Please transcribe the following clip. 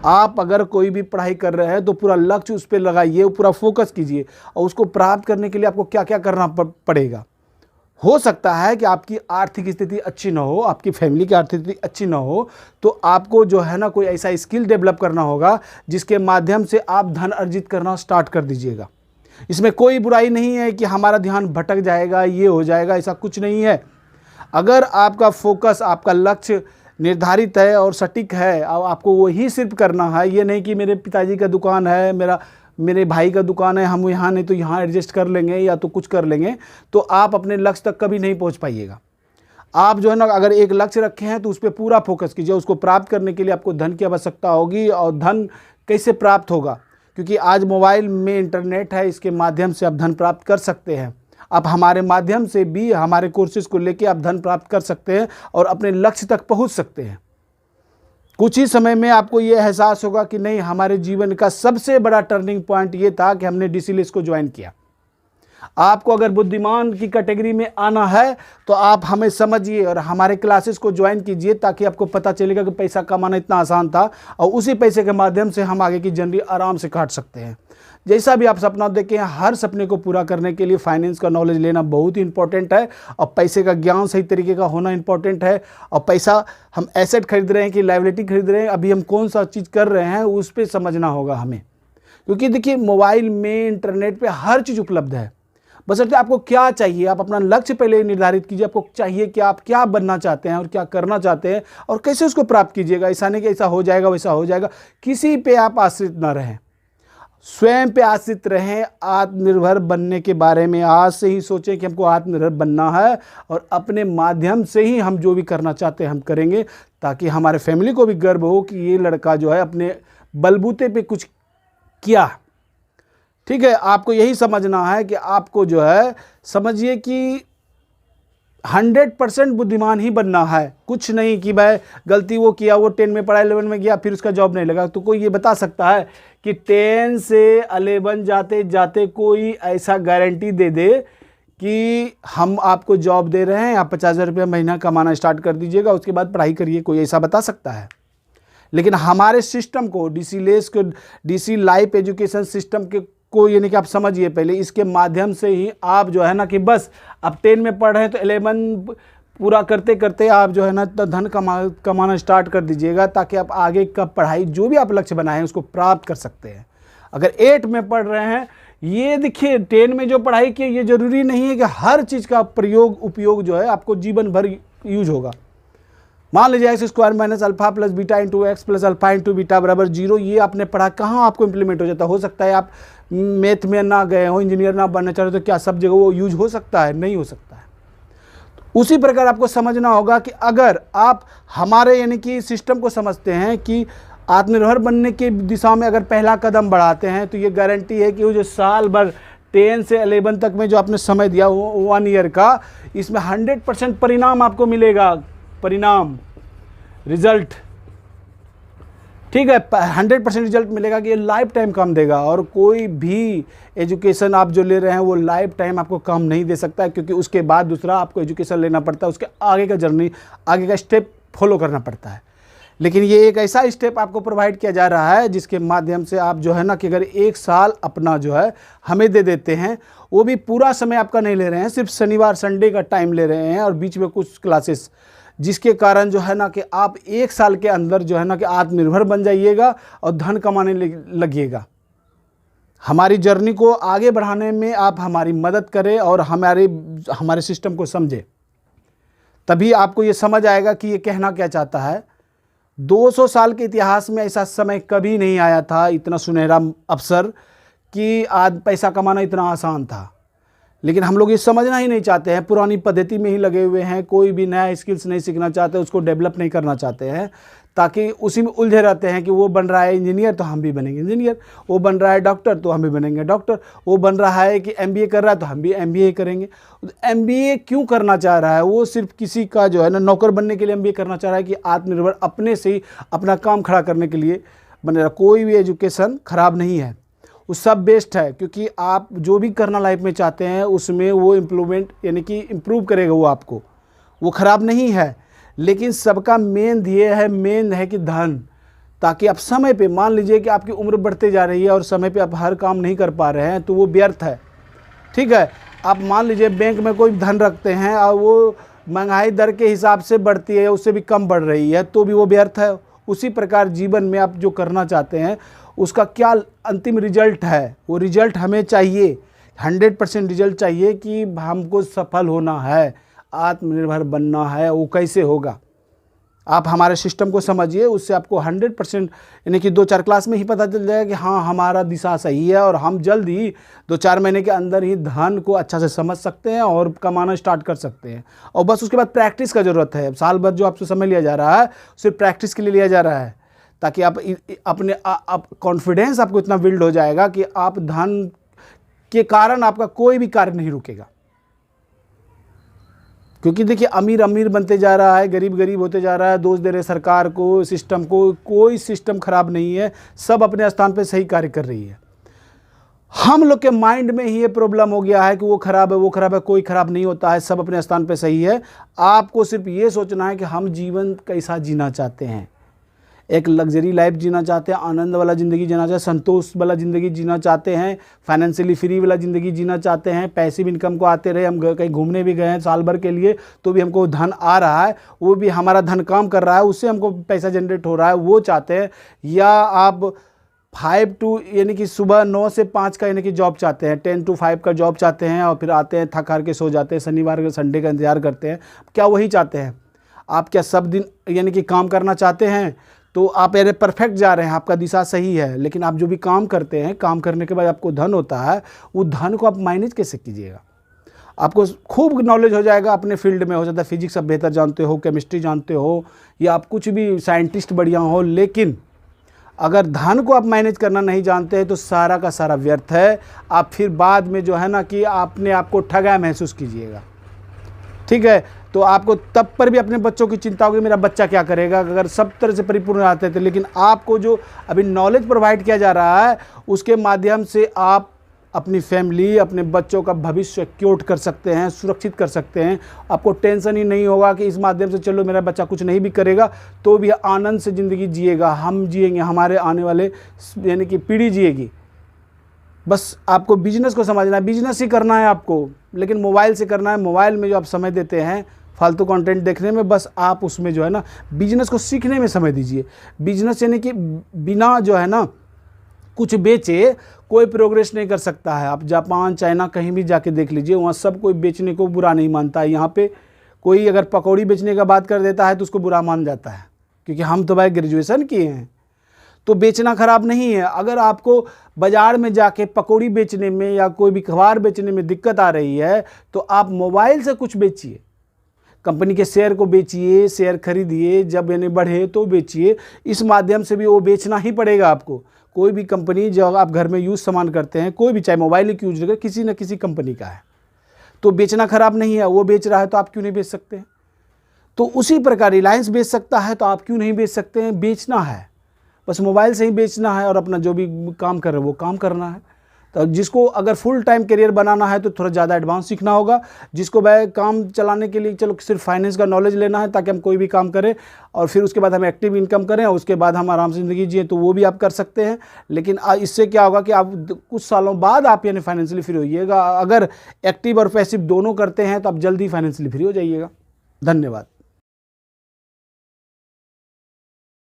आप अगर कोई भी पढ़ाई कर रहे हैं तो पूरा लक्ष्य उस पर लगाइए, पूरा फोकस कीजिए और उसको प्राप्त करने के लिए आपको क्या क्या करना पड़ेगा। हो सकता है कि आपकी आर्थिक स्थिति अच्छी ना हो, आपकी फैमिली की आर्थिक स्थिति अच्छी ना हो, तो आपको जो है ना कोई ऐसा स्किल डेवलप करना होगा जिसके माध्यम से आप धन अर्जित करना स्टार्ट कर दीजिएगा। इसमें कोई बुराई नहीं है कि हमारा ध्यान भटक जाएगा, ये हो जाएगा, ऐसा कुछ नहीं है। अगर आपका फोकस, आपका लक्ष्य निर्धारित है और सटीक है और आपको वही सिर्फ करना है, ये नहीं कि मेरे पिताजी का दुकान है, मेरे भाई का दुकान है, हम यहाँ नहीं तो यहाँ एडजस्ट कर लेंगे या तो कुछ कर लेंगे, तो आप अपने लक्ष्य तक कभी नहीं पहुँच पाइएगा। आप जो है ना अगर एक लक्ष्य रखे हैं तो उस पर पूरा फोकस कीजिए। उसको प्राप्त करने के लिए आपको धन की आवश्यकता होगी। और धन कैसे प्राप्त होगा? क्योंकि आज मोबाइल में इंटरनेट है, इसके माध्यम से आप धन प्राप्त कर सकते हैं। आप हमारे माध्यम से भी हमारे कोर्सेज को लेके आप धन प्राप्त कर सकते हैं और अपने लक्ष्य तक पहुंच सकते हैं। कुछ ही समय में आपको ये एहसास होगा कि नहीं, हमारे जीवन का सबसे बड़ा टर्निंग पॉइंट ये था कि हमने डीसीएलएस को ज्वाइन किया। आपको अगर बुद्धिमान की कैटेगरी में आना है तो आप हमें समझिए और हमारे क्लासेस को ज्वाइन कीजिए, ताकि आपको पता चलेगा कि पैसा कमाना इतना आसान था और उसी पैसे के माध्यम से हम आगे की जिंदगी आराम से काट सकते हैं। जैसा भी आप सपना देखें, हर सपने को पूरा करने के लिए फाइनेंस का नॉलेज लेना बहुत ही इंपॉर्टेंट है और पैसे का ज्ञान सही तरीके का होना इंपॉर्टेंट है। और पैसा हम एसेट खरीद रहे हैं कि लायबिलिटी खरीद रहे हैं, अभी हम कौन सा चीज़ कर रहे हैं उस पर समझना होगा हमें। क्योंकि देखिए, मोबाइल में, इंटरनेट पे हर चीज़ उपलब्ध है। बशर्ते आपको क्या चाहिए, आप अपना लक्ष्य पहले निर्धारित कीजिए। आपको चाहिए कि आप क्या बनना चाहते हैं और क्या करना चाहते हैं और कैसे उसको प्राप्त कीजिएगा। ऐसा नहीं कि ऐसा हो जाएगा वैसा हो जाएगा। किसी पे आप आश्रित ना रहें, स्वयं पे आश्रित रहें। आत्मनिर्भर बनने के बारे में आज से ही सोचें कि हमको आत्मनिर्भर बनना है और अपने माध्यम से ही हम जो भी करना चाहते हैं हम करेंगे, ताकि हमारे फैमिली को भी गर्व हो कि ये लड़का जो है अपने बलबूते पे कुछ किया। ठीक है, आपको यही समझना है कि आपको जो है समझिए कि 100% बुद्धिमान ही बनना है। कुछ नहीं कि भाई गलती वो किया, वो 10 में पढ़ा, 11 में गया, फिर उसका जॉब नहीं लगा। तो कोई ये बता सकता है कि 10 से 11 जाते जाते कोई ऐसा गारंटी दे दे कि हम आपको जॉब दे रहे हैं, आप 50,000 रुपये महीना कमाना स्टार्ट कर दीजिएगा, उसके बाद पढ़ाई करिए? कोई ऐसा बता सकता है? लेकिन हमारे सिस्टम को, डीसीएलएस को, डीसी लाइफ एजुकेशन सिस्टम के को, यानी कि आप समझिए पहले, इसके माध्यम से ही आप जो है ना कि बस आप 10 में पढ़ रहे हैं तो 11 पूरा करते करते आप जो है ना तो धन कमाना स्टार्ट कर दीजिएगा, ताकि आप आगे का पढ़ाई जो भी आप लक्ष्य बनाए हैं उसको प्राप्त कर सकते हैं। अगर 8 में पढ़ रहे हैं, ये देखिए 10 में जो पढ़ाई की, ये जरूरी नहीं है कि हर चीज़ का उपयोग जो है आपको जीवन भर यूज होगा। मान लीजिए x square minus alpha plus beta into x plus alpha into beta बराबर 0, ये आपने पढ़ा, कहाँ आपको इंप्लीमेंट हो जाता? हो सकता है आप मैथ में ना गए हो, इंजीनियर ना बनना चाह रहे, तो क्या सब जगह वो यूज हो सकता है? नहीं हो सकता है। तो उसी प्रकार आपको समझना होगा कि अगर आप हमारे यानी कि सिस्टम को समझते हैं कि आत्मनिर्भर बनने की दिशा में अगर पहला कदम बढ़ाते हैं, तो ये गारंटी है कि वो जो साल भर 10 से 11 तक में जो आपने समय दिया 1 ईयर का, इसमें 100% परिणाम आपको मिलेगा। परिणाम, रिजल्ट, ठीक है, 100% रिजल्ट मिलेगा कि ये लाइफ टाइम काम देगा। और कोई भी एजुकेशन आप जो ले रहे हैं वो लाइफ टाइम आपको काम नहीं दे सकता है, क्योंकि उसके बाद दूसरा आपको एजुकेशन लेना पड़ता है, उसके आगे का जर्नी, आगे का स्टेप फॉलो करना पड़ता है। लेकिन ये एक ऐसा स्टेप आपको प्रोवाइड किया जा रहा है जिसके माध्यम से आप जो है ना कि अगर 1 साल अपना जो है हमें दे देते हैं, वो भी पूरा समय आपका नहीं ले रहे हैं, सिर्फ शनिवार संडे का टाइम ले रहे हैं और बीच में कुछ क्लासेस, जिसके कारण जो है ना कि आप 1 साल के अंदर जो है ना कि आत्मनिर्भर बन जाइएगा और धन कमाने लगिएगा। हमारी जर्नी को आगे बढ़ाने में आप हमारी मदद करें और हमारे सिस्टम को समझें, तभी आपको ये समझ आएगा कि ये कहना क्या चाहता है। 200 साल के इतिहास में ऐसा समय कभी नहीं आया था, इतना सुनहरा अवसर, कि आज पैसा कमाना इतना आसान था। लेकिन हम लोग ये समझना ही नहीं चाहते हैं, पुरानी पद्धति में ही लगे हुए हैं, कोई भी नया स्किल्स नहीं सीखना चाहते, उसको डेवलप नहीं करना चाहते हैं, ताकि उसी में उलझे रहते हैं कि वो बन रहा है इंजीनियर तो हम भी बनेंगे इंजीनियर, वो बन रहा है डॉक्टर तो हम भी बनेंगे डॉक्टर, वो बन रहा है कि एमबीए कर रहा है तो हम भी एमबीए करेंगे। एमबीए क्यों करना चाह रहा है? वो सिर्फ किसी का जो है ना नौकर बनने के लिए एमबीए करना चाह रहा है कि आत्मनिर्भर अपने से ही अपना काम खड़ा करने के लिए बन रहा। कोई भी एजुकेशन खराब नहीं है, वो सब बेस्ट है, क्योंकि आप जो भी करना लाइफ में चाहते हैं उसमें वो इम्प्रूवमेंट यानी कि इम्प्रूव करेगा वो आपको, वो ख़राब नहीं है। लेकिन सबका मेन ध्येय है, मेन है कि धन, ताकि आप समय पे, मान लीजिए कि आपकी उम्र बढ़ते जा रही है और समय पे आप हर काम नहीं कर पा रहे हैं तो वो व्यर्थ है। ठीक है, आप मान लीजिए बैंक में कोई धन रखते हैं और वो महंगाई दर के हिसाब से बढ़ती है, उससे भी कम बढ़ रही है, तो भी वो व्यर्थ है। उसी प्रकार जीवन में आप जो करना चाहते हैं उसका क्या अंतिम रिजल्ट है, वो रिजल्ट हमें चाहिए, 100% रिजल्ट चाहिए कि हमको सफल होना है, आत्मनिर्भर बनना है। वो कैसे होगा, आप हमारे सिस्टम को समझिए, उससे आपको 100% यानी कि 2-4 क्लास में ही पता चल जाएगा कि हाँ हमारा दिशा सही है और हम जल्द ही 2-4 महीने के अंदर ही धन को अच्छा से समझ सकते हैं और कमाना स्टार्ट कर सकते हैं। और बस उसके बाद प्रैक्टिस का ज़रूरत है। साल भर जो आपसे समय लिया जा रहा है सिर्फ प्रैक्टिस के लिए लिया जा रहा है, ताकि आप अपने कॉन्फिडेंस आपको इतना बिल्ड हो जाएगा कि आप धन के कारण आपका कोई भी कार्य नहीं रुकेगा। क्योंकि देखिए अमीर अमीर बनते जा रहा है, गरीब गरीब होते जा रहा है, दोष दे रहे सरकार को, सिस्टम को। कोई सिस्टम खराब नहीं है, सब अपने स्थान पे सही कार्य कर रही है। हम लोग के माइंड में ही ये प्रॉब्लम हो गया है कि वो खराब है, वो खराब है। कोई खराब नहीं होता है, सब अपने स्थान पे सही है। आपको सिर्फ ये सोचना है कि हम जीवन कैसा जीना चाहते हैं। एक लग्जरी लाइफ जीना चाहते हैं, आनंद वाला ज़िंदगी जीना चाहते हैं, संतोष वाला ज़िंदगी जीना चाहते हैं, फाइनेंशियली फ्री वाला ज़िंदगी जीना चाहते हैं, पैसिव इनकम को आते रहे। हम कहीं घूमने भी गए हैं साल भर के लिए तो भी हमको धन आ रहा है, वो भी हमारा धन काम कर रहा है, उससे हमको पैसा जनरेट हो रहा है, वो चाहते हैं। या आप 5 to यानी कि सुबह 9 से 5 का यानी कि जॉब चाहते हैं, 10 to 5 का जॉब चाहते हैं और फिर आते हैं थक हार के सो जाते हैं, शनिवार संडे का इंतजार करते हैं। क्या वही चाहते हैं आप? क्या सब दिन यानी कि काम करना चाहते हैं? तो आप यानी परफेक्ट जा रहे हैं, आपका दिशा सही है। लेकिन आप जो भी काम करते हैं, काम करने के बाद आपको धन होता है, वो धन को आप मैनेज कैसे कीजिएगा? आपको खूब नॉलेज हो जाएगा अपने फील्ड में, हो जाता है फिजिक्स आप बेहतर जानते हो, केमिस्ट्री जानते हो, या आप कुछ भी साइंटिस्ट बढ़िया हो, लेकिन अगर धन को आप मैनेज करना नहीं जानते हैं तो सारा का सारा व्यर्थ है। आप फिर बाद में जो है ना कि आपने आपको ठगा महसूस कीजिएगा। ठीक है, तो आपको तब पर भी अपने बच्चों की चिंता होगी, मेरा बच्चा क्या करेगा, अगर सब तरह से परिपूर्ण आते थे। लेकिन आपको जो अभी नॉलेज प्रोवाइड किया जा रहा है उसके माध्यम से आप अपनी फैमिली, अपने बच्चों का भविष्य सिक्योर कर सकते हैं, सुरक्षित कर सकते हैं। आपको टेंशन ही नहीं होगा कि इस माध्यम से चलो मेरा बच्चा कुछ नहीं भी करेगा तो भी आनंद से ज़िंदगी जिएगा, हम जिएंगे, हमारे आने वाले यानी कि पीढ़ी जिएगी। बस आपको बिजनेस को समझना है, बिजनेस ही करना है आपको, लेकिन मोबाइल से करना है। मोबाइल में जो आप समय देते हैं फालतू कंटेंट देखने में, बस आप उसमें जो है ना बिजनेस को सीखने में समय दीजिए। बिजनेस यानी कि बिना जो है ना कुछ बेचे कोई प्रोग्रेस नहीं कर सकता है। आप जापान, चाइना कहीं भी जाके देख लीजिए, वहाँ सब कोई बेचने को बुरा नहीं मानता है। यहाँ पे कोई अगर पकौड़ी बेचने का बात कर देता है तो उसको बुरा मान जाता है, क्योंकि हम तो भाई ग्रेजुएशन किए हैं। तो बेचना खराब नहीं है। अगर आपको बाज़ार में जाके पकौड़ी बेचने में या कोई भी अखबार बेचने में दिक्कत आ रही है तो आप मोबाइल से कुछ बेचिए, कंपनी के शेयर को बेचिए, शेयर खरीदिए, जब यानी बढ़े तो बेचिए। इस माध्यम से भी वो बेचना ही पड़ेगा आपको। कोई भी कंपनी जब आप घर में यूज़ सामान करते हैं, कोई भी चाहे मोबाइल की यूज करें, किसी न किसी कंपनी का है, तो बेचना खराब नहीं है। वो बेच रहा है तो आप क्यों नहीं बेच सकते हैं? तो उसी प्रकार रिलायंस बेच सकता है तो आप क्यों नहीं बेच सकते हैं? बेचना है, बस मोबाइल से ही बेचना है और अपना जो भी काम कर रहे हैं वो काम करना है। तो जिसको अगर फुल टाइम करियर बनाना है तो थोड़ा ज़्यादा एडवांस सीखना होगा। जिसको भाई काम चलाने के लिए चलो सिर्फ फाइनेंस का नॉलेज लेना है ताकि हम कोई भी काम करें और फिर उसके बाद हम एक्टिव इनकम करें और उसके बाद हम आराम से ज़िंदगी जिए, तो वो भी आप कर सकते हैं। लेकिन इससे क्या होगा कि आप कुछ सालों बाद आप यानी फाइनेंशियली फ्री होइएगा। अगर एक्टिव और पैसिव दोनों करते हैं तो आप जल्दी फाइनेंशियली फ्री हो जाइएगा। धन्यवाद।